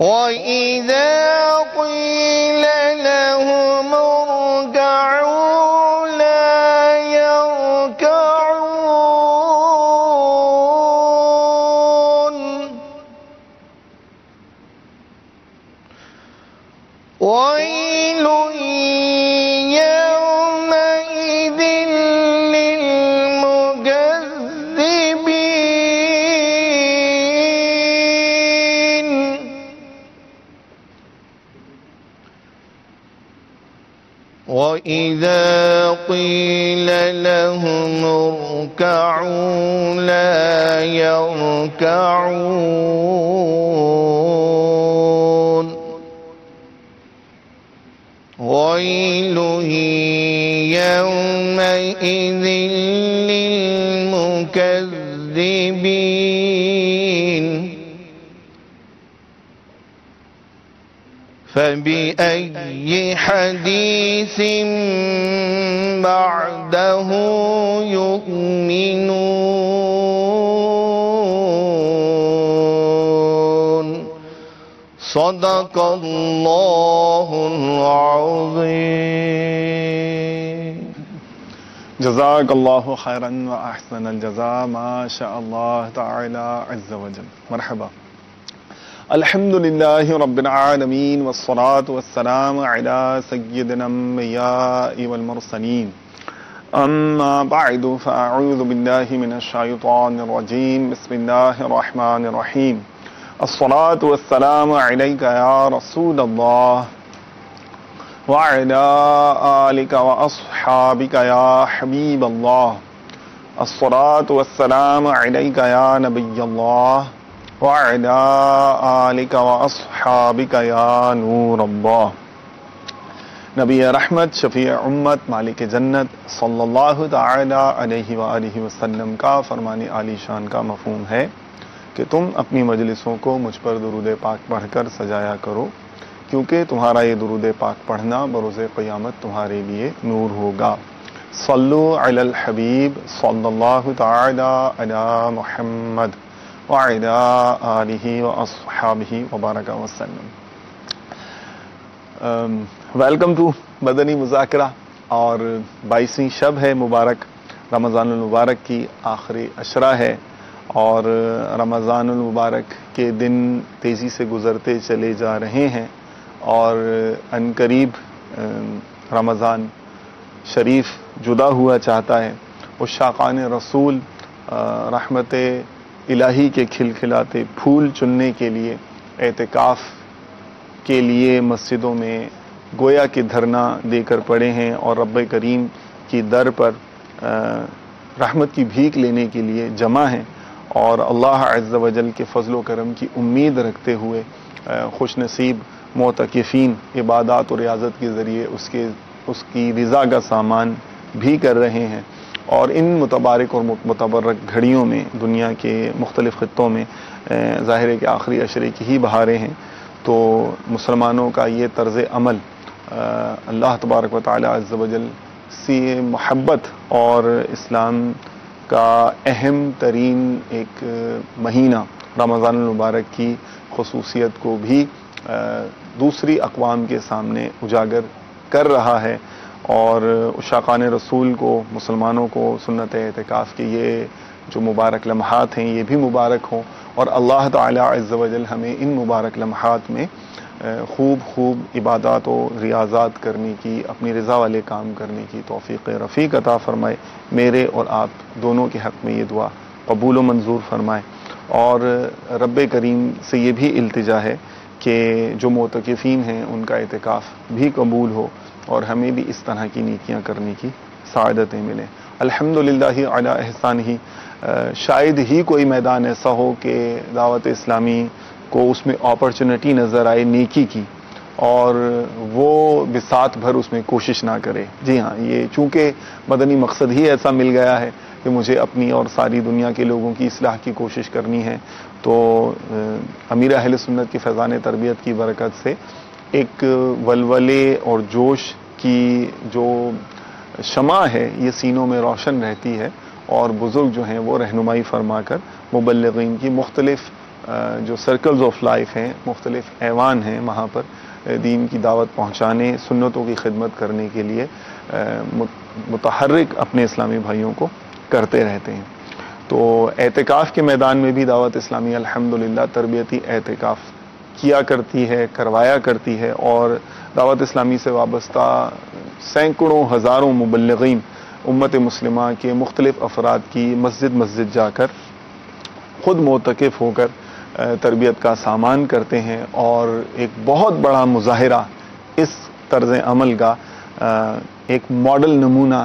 وإذا قيل لهم اركعوا لا يركعون. ويل يومئذ للمكذبين. وإذا قيل لهم اركعوا لا يركعون. ويل يومئذ للمكذبين. فبأي حديث بعده يؤمنون صدق الله العظيم. جزاک اللہ خیرا و احسن الجزاء ما شاء اللہ تعالی عز وجل. مرحبا. الحمد للہ رب العالمین والصلاة والسلام علی سیدنا الانبیاء والمرسلین. اما بعد فاعوذ باللہ من الشیطان الرجیم. بسم اللہ الرحمن الرحیم. الصلاة والسلام علیک یا رسول اللہ وعلى آلك وأصحابك يا حبيب الله. الصلاة والسلام عليك يا نبي الله وعلى آلك وأصحابك يا نور الله. نبی رحمت، شفیع امت، مالک جنت صلی اللہ تعالی علیہ وآلہ وسلم کا فرمان عالی شان کا مفہوم ہے کہ تم اپنی مجلسوں کو مجھ پر درود پاک پڑھ کر سجایا کرو، کیونکہ تمہارا یہ درود پاک پڑھنا بروز قیامت تمہارے لیے نور ہوگا. صلو علی الحبیب صلی اللہ تعالی علی محمد وعلی آلہ واصحابہ وبارک وسلم. ویلکم ٹو مدنی مذاکرہ. اور 22ویں شب ہے مبارک، رمضان المبارک کی آخری عشرہ ہے، اور رمضان المبارک کے دن تیزی سے گزرتے چلے جا رہے ہیں، اور عنقریب رمضان شریف جدا ہوا چاہتا ہے. عشاقان رسول رحمت الہی کے کھلکھلاتے پھول چننے کے لیے اعتکاف کے لیے مسجدوں میں گویا کہ دھرنا دے کر پڑے ہیں، اور رب کریم کی در پر رحمت کی بھیک لینے کے لیے جمع ہیں، اور اللہ عز و جل کے فضل و کرم کی امید رکھتے ہوئے خوش نصیب معتکفین عبادات و ریاضت کے ذریعے اس کی رضا کا سامان بھی کر رہے ہیں. اور ان متبارک اور متبرک گھڑیوں میں دنیا کے مختلف خطوں میں ظاہر ہے کہ آخری عشرے کی ہی بہاریں ہیں، تو مسلمانوں کا یہ طرز عمل اللہ تبارک و تعالی عز و جل سے محبت اور اسلام کا اہم ترین ایک مہینہ رمضان المبارک کی خصوصیت کو بھی دوسری اقوام کے سامنے اجاگر کر رہا ہے. اور عشاقان رسول کو، مسلمانوں کو سنت اعتکاف کے یہ جو مبارک لمحات ہیں یہ بھی مبارک ہوں، اور اللہ تعالی عز و جل ہمیں ان مبارک لمحات میں خوب عبادات و ریاضات کرنے کی، اپنی رضا والے کام کرنے کی توفیق رفیق عطا فرمائے. میرے اور آپ دونوں کے حق میں یہ دعا قبول و منظور فرمائے. اور رب کریم سے یہ بھی التجا ہے کہ جو معتکفین ہیں ان کا اعتکاف بھی قبول ہو، اور ہمیں بھی اس طرح کی نیکیاں کرنے کی سعادتیں ملیں. الحمدللہ علی احسانہ. شاید ہی کوئی میدان ایسا ہو کہ دعوت اسلامی کو اس میں اپرچونٹی نظر آئے نیکی کی، اور وہ بساط بھر اس میں کوشش نہ کرے. جی ہاں، یہ چونکہ مدنی مقصد ہی ایسا مل گیا ہے کہ مجھے اپنی اور ساری دنیا کے لوگوں کی اصلاح کی کوشش کرنی ہے، تو امیر اہل سنت کی فیضان تربیت کی برکت سے ایک ولولے اور جوش کی جو شمع ہے یہ سینوں میں روشن رہتی ہے، اور بزرگ جو ہیں وہ رہنمائی فرما کر مبلغین کی مختلف جو سرکلز آف لائف ہیں، مختلف ایوان ہیں، وہاں پر دین کی دعوت پہنچانے، سنتوں کی خدمت کرنے کے لیے متحرک اپنے اسلامی بھائیوں کو کرتے رہتے ہیں. تو اعتکاف کے میدان میں بھی دعوت اسلامی الحمدللہ تربیتی اعتکاف کیا کرتی ہے، کروایا کرتی ہے، اور دعوت اسلامی سے وابستہ سینکڑوں ہزاروں مبلغین امت مسلمہ کے مختلف افراد کی مسجد جا کر خود معتکف ہو کر تربیت کا سامان کرتے ہیں. اور ایک بہت بڑا مظاہرہ اس طرز عمل کا ایک ماڈل نمونہ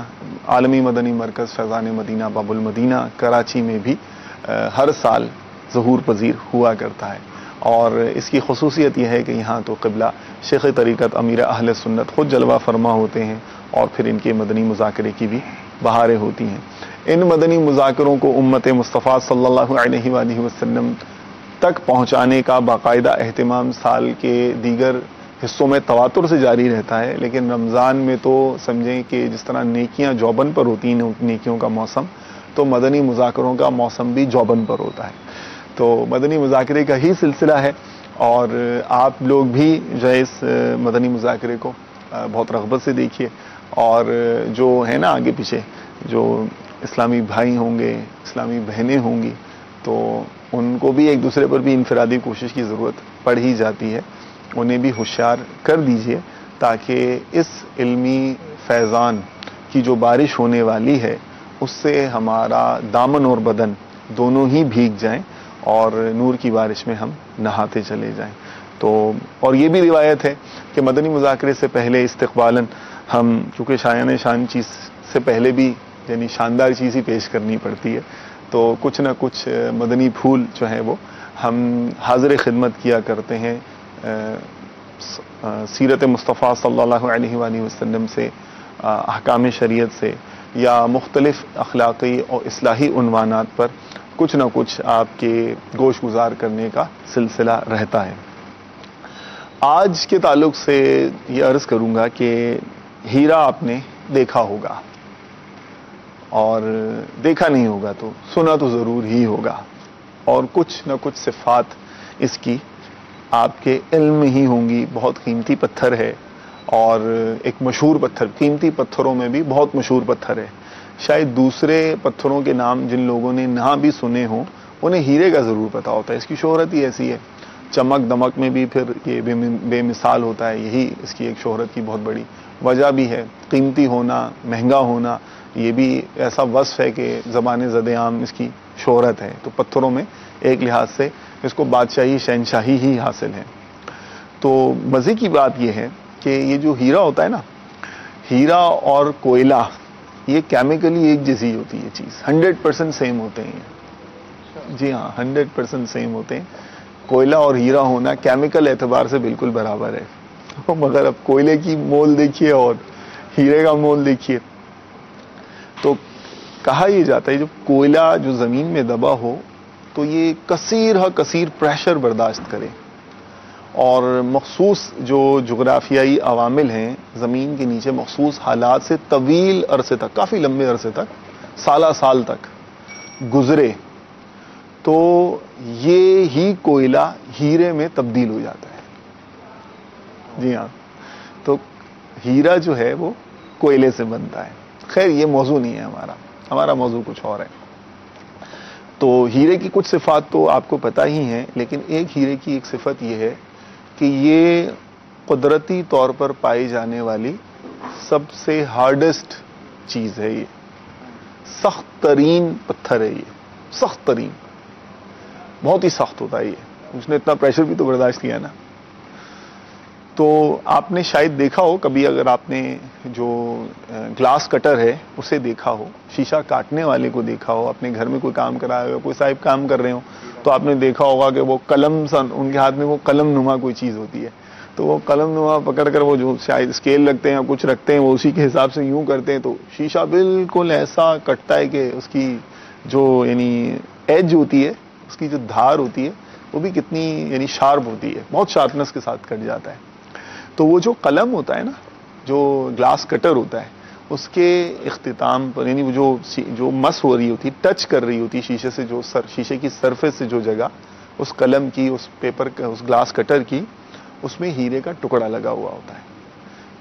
عالمی مدنی مرکز فیضان مدینہ باب المدینہ کراچی میں بھی ہر سال ظہور پذیر ہوا کرتا ہے. اور اس کی خصوصیت یہ ہے کہ یہاں تو قبلہ شیخ طریقت امیر اہل سنت خود جلوہ فرما ہوتے ہیں، اور پھر ان کے مدنی مذاکرے کی بھی بہاریں ہوتی ہیں. ان مدنی مذاکروں کو امت مصطفیٰ صلی اللہ علیہ وآلہ وسلم تک پہنچانے کا باقاعدہ اہتمام سال کے دیگر حصوں میں تواتر سے جاری رہتا ہے، لیکن رمضان میں تو سمجھیں کہ جس طرح نیکیاں جوبن پر ہوتی ہیں، نیکیوں کا موسم، تو مدنی مذاکروں کا موسم بھی جوبن پر ہوتا ہے. تو مدنی مذاکرے کا ہی سلسلہ ہے، اور آپ لوگ بھی جو ہے اس مدنی مذاکرے کو بہت رغبت سے دیکھیے. اور جو ہے نا آگے پیچھے جو اسلامی بھائی ہوں گے، اسلامی بہنیں ہوں گی، تو ان کو بھی ایک دوسرے پر بھی انفرادی کوشش کی ضرورت پڑ ہی جاتی ہے. انہیں بھی ہوشیار کر دیجئے تاکہ اس علمی فیضان کی جو بارش ہونے والی ہے اس سے ہمارا دامن اور بدن دونوں ہی بھیگ جائیں اور نور کی بارش میں ہم نہاتے چلے جائیں. تو اور یہ بھی روایت ہے کہ مدنی مذاکرے سے پہلے استقبالاً ہم، چونکہ شایان شان چیز سے پہلے بھی یعنی شاندار چیز ہی پیش کرنی پڑتی ہے، تو کچھ نہ کچھ مدنی پھول جو ہیں وہ ہم حاضر خدمت کیا کرتے ہیں سیرت مصطفیٰ صلی اللہ علیہ وآلہ وسلم سے، احکام شریعت سے، یا مختلف اخلاقی اور اصلاحی عنوانات پر کچھ نہ کچھ آپ کے گوش گزار کرنے کا سلسلہ رہتا ہے. آج کے تعلق سے یہ عرض کروں گا کہ ہیرا آپ نے دیکھا ہوگا، اور دیکھا نہیں ہوگا تو سنا تو ضرور ہی ہوگا، اور کچھ نہ کچھ صفات اس کی آپ کے علم میں ہی ہوں گی. بہت قیمتی پتھر ہے، اور ایک مشہور پتھر، قیمتی پتھروں میں بھی بہت مشہور پتھر ہے. شاید دوسرے پتھروں کے نام جن لوگوں نے نہ بھی سنے ہوں انہیں ہیرے کا ضرور پتا ہوتا ہے. اس کی شہرت ہی ایسی ہے، چمک دمک میں بھی پھر یہ بے مثال ہوتا ہے. یہی اس کی ایک شہرت کی بہت بڑی وجہ بھی ہے. قیمتی ہونا، مہنگا ہونا، یہ بھی ایسا وصف ہے کہ زبان زد عام اس کی شہرت ہے. تو پتھروں میں ایک لحاظ سے اس کو بادشاہی، شہنشاہی ہی حاصل ہے. تو مزے کی بات یہ ہے کہ یہ جو ہیرا ہوتا ہے نا، ہیرا اور کوئلہ یہ کیمیکلی ایک جیسی ہوتی ہے چیز، 100% سیم ہوتے ہیں. جی ہاں، 100% سیم ہوتے ہیں. کوئلہ اور ہیرا ہونا کیمیکل اعتبار سے بالکل برابر ہے. مگر اب کوئلے کی مول دیکھیے اور ہیرے کا مول دیکھیے. تو کہا یہ جاتا ہے جب کوئلہ جو زمین میں دبا ہو تو یہ کثیر پریشر برداشت کرے، اور مخصوص جو جغرافیائی عوامل ہیں زمین کے نیچے مخصوص حالات سے طویل عرصے تک، کافی لمبے عرصے تک، سال تک گزرے، تو یہ ہی کوئلہ ہیرے میں تبدیل ہو جاتا ہے. جی ہاں، تو ہیرا جو ہے وہ کوئلے سے بنتا ہے. خیر یہ موضوع نہیں ہے ہمارا موضوع کچھ اور ہے. تو ہیرے کی کچھ صفات تو آپ کو پتہ ہی ہیں، لیکن ایک ہیرے کی ایک صفت یہ ہے کہ یہ قدرتی طور پر پائی جانے والی سب سے ہارڈسٹ چیز ہے. یہ سخت ترین پتھر ہے، یہ سخت ترین، بہت ہی سخت ہوتا ہے. یہ اس نے اتنا پریشر بھی تو برداشت کیا نا. تو آپ نے شاید دیکھا ہو کبھی، اگر آپ نے جو گلاس کٹر ہے اسے دیکھا ہو، شیشہ کاٹنے والے کو دیکھا ہو، اپنے گھر میں کوئی کام کرا ہو، کوئی صاحب کام کر رہے ہو، تو آپ نے دیکھا ہوگا کہ وہ قلم ان کے ہاتھ میں وہ قلم نما کوئی چیز ہوتی ہے. تو وہ قلم نما پکڑ کر وہ جو شاید اسکیل رکھتے ہیں یا کچھ رکھتے ہیں، وہ اسی کے حساب سے یوں کرتے ہیں، تو شیشہ بالکل ایسا کٹتا ہے کہ اس کی جو یعنی ایج ہوتی ہے، اس کی جو دھار ہوتی ہے وہ بھی کتنی یعنی شارپ ہوتی ہے، بہت شارپنس کے ساتھ کٹ جاتا ہے. تو وہ جو قلم ہوتا ہے نا، جو گلاس کٹر ہوتا ہے، اس کے اختتام پر یعنی وہ جو مس ہو رہی ہوتی، ٹچ کر رہی ہوتی شیشے سے، جو شیشے کی سرفیس سے جو جگہ اس قلم کی، اس پیپر کا، اس گلاس کٹر کی، اس میں ہیرے کا ٹکڑا لگا ہوا ہوتا ہے.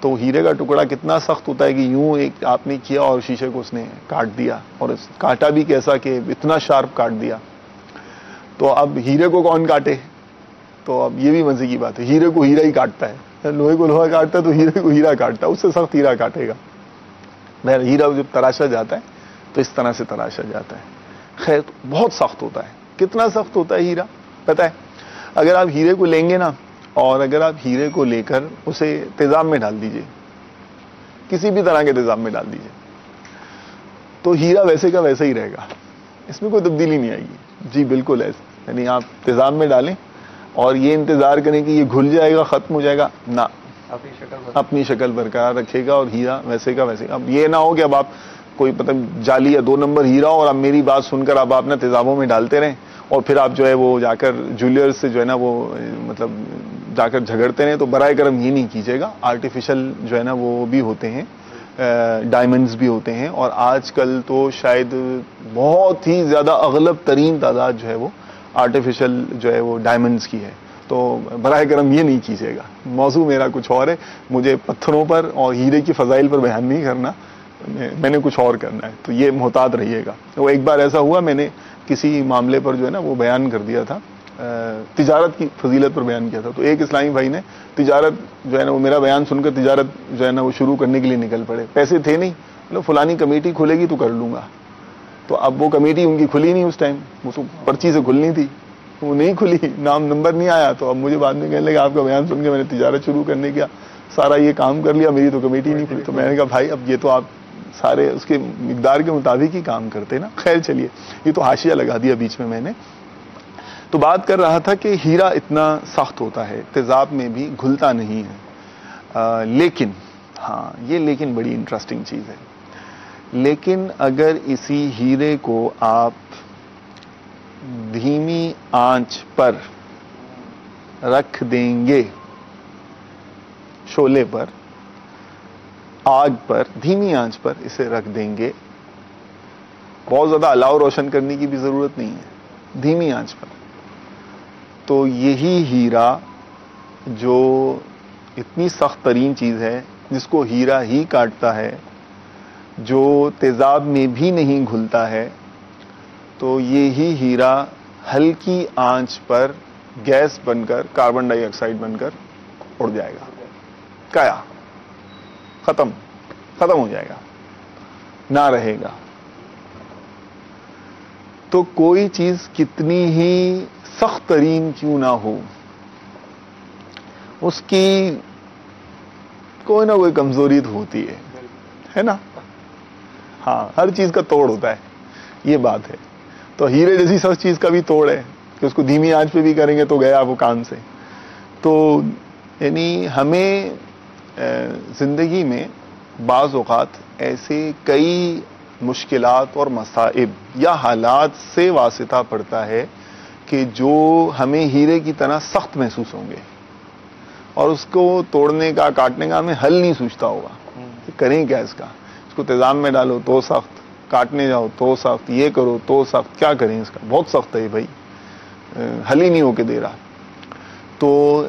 تو ہیرے کا ٹکڑا کتنا سخت ہوتا ہے کہ یوں ایک آپ نے کیا اور شیشے کو اس نے کاٹ دیا، اور کاٹا بھی کیسا کہ اتنا شارپ کاٹ دیا. تو اب ہیرے کو کون کاٹے؟ تو اب یہ بھی مزے کی بات ہے، ہیرے کو ہیرا ہی کاٹتا ہے. لوہے کو لوہا کاٹتا ہے تو ہیرے کو ہیرا کاٹتا ہے، اس سے سخت ہیرا کاٹے گا. ہیرا جب تراشا جاتا ہے تو اس طرح سے تراشا جاتا ہے. خیر بہت سخت ہوتا ہے. کتنا سخت ہوتا ہے ہیرا پتہ ہے؟ اگر آپ ہیرے کو لیں گے نا، اور اگر آپ ہیرے کو لے کر اسے تیزاب میں ڈال دیجئے، کسی بھی طرح کے تیزاب میں ڈال دیجئے، تو ہیرا ویسے کا ویسا ہی رہے گا، اس میں کوئی تبدیلی نہیں آئے گی. جی بالکل ایسے، یعنی آپ تیزاب میں ڈالیں اور یہ انتظار کریں کہ یہ گھل جائے گا، ختم ہو جائے گا، نہ، اپنی شکل برقرار رکھے گا اور ہیرا ویسے کا ویسے. اب یہ نہ ہو کہ اب آپ کوئی مطلب جعلی یا 2 نمبر ہیرا ہو اور اب میری بات سن کر اب آپ نے تیزابوں میں ڈالتے رہیں اور پھر آپ جو ہے وہ جا کر جویلر سے جو ہے نا وہ مطلب جا کر جھگڑتے ہیں، تو برائے کرم یہ نہیں کیجیے گا. آرٹیفیشل جو ہے نا وہ بھی ہوتے ہیں، ڈائمنڈز بھی ہوتے ہیں، اور آج کل تو شاید بہت ہی زیادہ اغلب ترین تعداد جو ہے وہ آرٹیفیشل جو ہے وہ ڈائمنڈز کی ہے. تو براہ کرم یہ نہیں کیجیے گا. موضوع میرا کچھ اور ہے، مجھے پتھروں پر اور ہیرے کی فضائل پر بیان نہیں کرنا، میں نے کچھ اور کرنا ہے، تو یہ محتاط رہیے گا. وہ ایک بار ایسا ہوا، میں نے کسی معاملے پر جو ہے نا وہ بیان کر دیا تھا، تجارت کی فضیلت پر بیان کیا تھا. تو ایک اسلامی بھائی نے تجارت جو ہے نا وہ میرا بیان سن کر تجارت جو ہے نا وہ شروع کرنے کے لیے نکل پڑے. پیسے تھے نہیں، مطلب فلانی کمیٹی کھلے گی تو کر لوں گا. تو اب وہ کمیٹی ان کی کھلی نہیں اس ٹائم، وہ تو پرچی سے کھلنی تھی، وہ نہیں کھلی، نام نمبر نہیں آیا. تو اب مجھے بعد میں کہنے لگا آپ کا بیان سن کے میں نے تجارت شروع کرنے کیا، سارا یہ کام کر لیا، میری تو کمیٹی نہیں کھلی. تو میں نے کہا بھائی اب یہ تو آپ سارے اس کے مقدار کے مطابق ہی کام کرتے نا. خیر چلیے، یہ تو حاشیہ لگا دیا بیچ میں نے. تو بات کر رہا تھا کہ ہیرا اتنا سخت ہوتا ہے، تیزاب میں بھی گھلتا نہیں ہے. لیکن ہاں یہ لیکن بڑی انٹرسٹنگ چیز ہے. لیکن اگر اسی ہیرے کو آپ دھیمی آنچ پر رکھ دیں گے، شعلے پر، آگ پر، دھیمی آنچ پر اسے رکھ دیں گے، بہت زیادہ الاؤ روشن کرنے کی بھی ضرورت نہیں ہے، دھیمی آنچ پر، تو یہی ہیرا جو اتنی سخت ترین چیز ہے، جس کو ہیرا ہی کاٹتا ہے، جو تیزاب میں بھی نہیں گھلتا ہے، تو یہی ہیرا ہلکی آنچ پر گیس بن کر، کاربن ڈائی آکسائڈ بن کر اڑ جائے گا. کیا ختم ہو جائے گا، نہ رہے گا. تو کوئی چیز کتنی ہی سخت ترین کیوں نہ ہو، اس کی کوئی نہ کوئی کمزوری تو ہوتی ہے نا. ہاں ہر چیز کا توڑ ہوتا ہے، یہ بات ہے. تو ہیرے جیسی سخت چیز کا بھی توڑ ہے کہ اس کو دھیمی آنچ پہ بھی کریں گے تو گیا وہ کان سے. تو یعنی ہمیں زندگی میں بعض اوقات ایسے کئی مشکلات اور مصائب یا حالات سے واسطہ پڑتا ہے کہ جو ہمیں ہیرے کی طرح سخت محسوس ہوں گے، اور اس کو توڑنے کا، کاٹنے کا ہمیں حل نہیں سوچتا ہوگا کہ کریں کیا اس کا. اس کو تیزاب میں ڈالو تو سخت، کاٹنے جاؤ تو سخت، یہ کرو تو سخت، کیا کریں اس کا، بہت سخت ہے بھائی، حل ہی نہیں ہو کے دے رہا. تو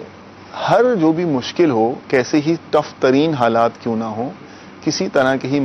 ہر جو بھی مشکل ہو، کیسے ہی ٹف ترین حالات کیوں نہ ہو، کسی طرح کے ہی